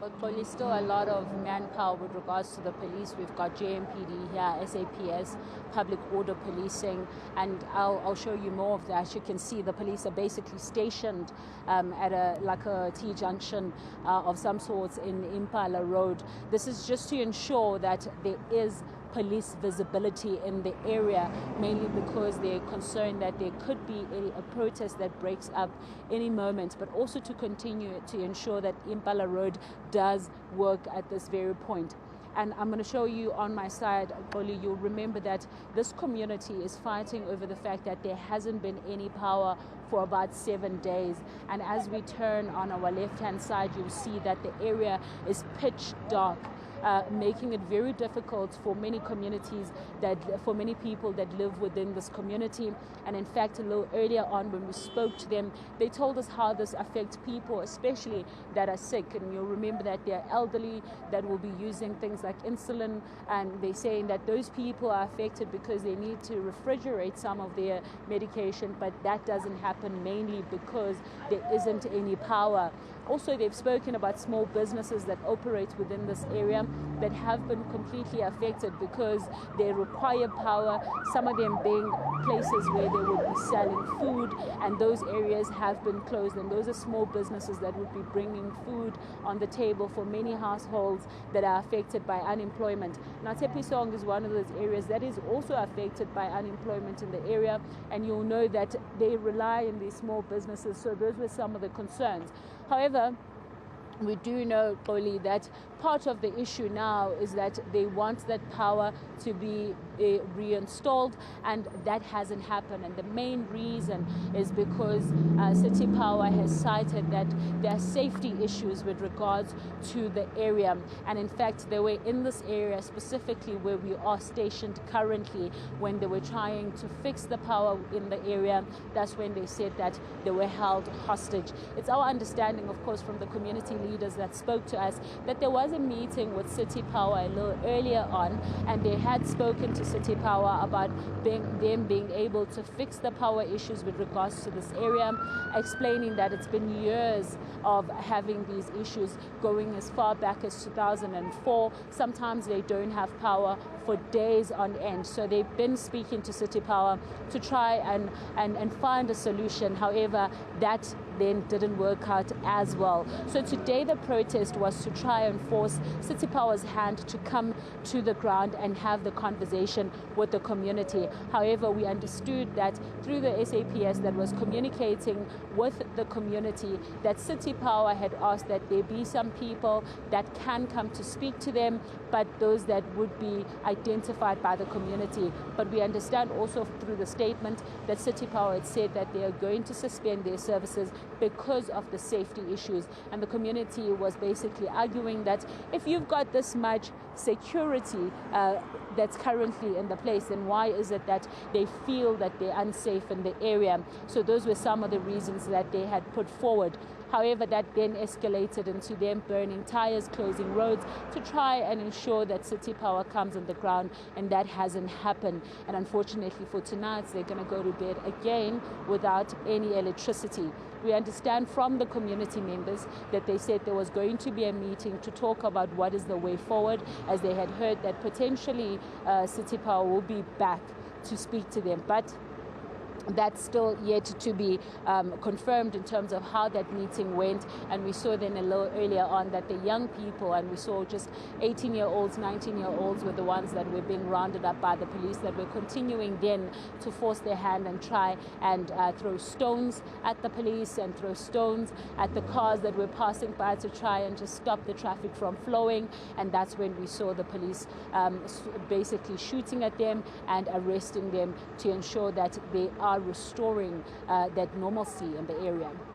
But there's still a lot of manpower with regards to the police. We've got JMPD here, SAPS, public order policing, and I'll show you more of that. You can see the police are basically stationed at a T-junction of some sorts in Impala Road. This is just to ensure that there is police visibility in the area, mainly because they're concerned that there could be a protest that breaks up any moment, but also to continue to ensure that Impala Road does work at this very point. And I'm going to show you on my side, Oli, you'll remember that this community is fighting over the fact that there hasn't been any power for about 7 days. And as we turn on our left-hand side, you'll see that the area is pitch dark. Making it very difficult for many communities, for many people that live within this community. And in fact, a little earlier on when we spoke to them, they told us how this affects people, especially that are sick. And you'll remember that they're elderly, that will be using things like insulin. And they're saying that those people are affected because they need to refrigerate some of their medication, but that doesn't happen mainly because there isn't any power. Also, they've spoken about small businesses that operate within this area that have been completely affected because they require power, some of them being places where they would be selling food, and those areas have been closed. And those are small businesses that would be bringing food on the table for many households that are affected by unemployment. Now, Tshepisong is one of those areas that is also affected by unemployment in the area, and you'll know that they rely on these small businesses, so those were some of the concerns. However, we do know, Oli, that part of the issue now is that they want that power to be reinstalled, and that hasn't happened. And the main reason is because City Power has cited that there are safety issues with regards to the area. And in fact, they were in this area specifically where we are stationed currently when they were trying to fix the power in the area. That's when they said that they were held hostage. It's our understanding, of course, from the community leaders that spoke to us, that there was a meeting with City Power a little earlier on, and they had spoken to City Power about them being able to fix the power issues with regards to this area, explaining that it's been years of having these issues going as far back as 2004. Sometimes they don't have power for days on end. So they've been speaking to City Power to try and find a solution. However, that then didn't work out as well. So today the protest was to try and force City Power's hand to come to the ground and have the conversation with the community. However, we understood that through the SAPS that was communicating with the community, that City Power had asked that there be some people that can come to speak to them, but those that would be identified by the community. But we understand also through the statement that City Power had said that they are going to suspend their services because of the safety issues. And the community was basically arguing that if you've got this much security that's currently in the place, then why is it that they feel that they're unsafe in the area? So those were some of the reasons that they had put forward. However, that then escalated into them burning tires, closing roads to try and ensure that City Power comes on the ground, and that hasn't happened. And unfortunately for tonight, they're going to go to bed again without any electricity. We understand from the community members that they said there was going to be a meeting to talk about what is the way forward, as they had heard that potentially City Power will be back to speak to them. But that's still yet to be confirmed in terms of how that meeting went. And we saw then a little earlier on that the young people, and we saw just 18-year-olds, 19-year-olds were the ones that were being rounded up by the police, that were continuing then to force their hand and try and throw stones at the police and throw stones at the cars that were passing by to try and just stop the traffic from flowing. And that's when we saw the police basically shooting at them and arresting them to ensure that they are restoring that normalcy in the area.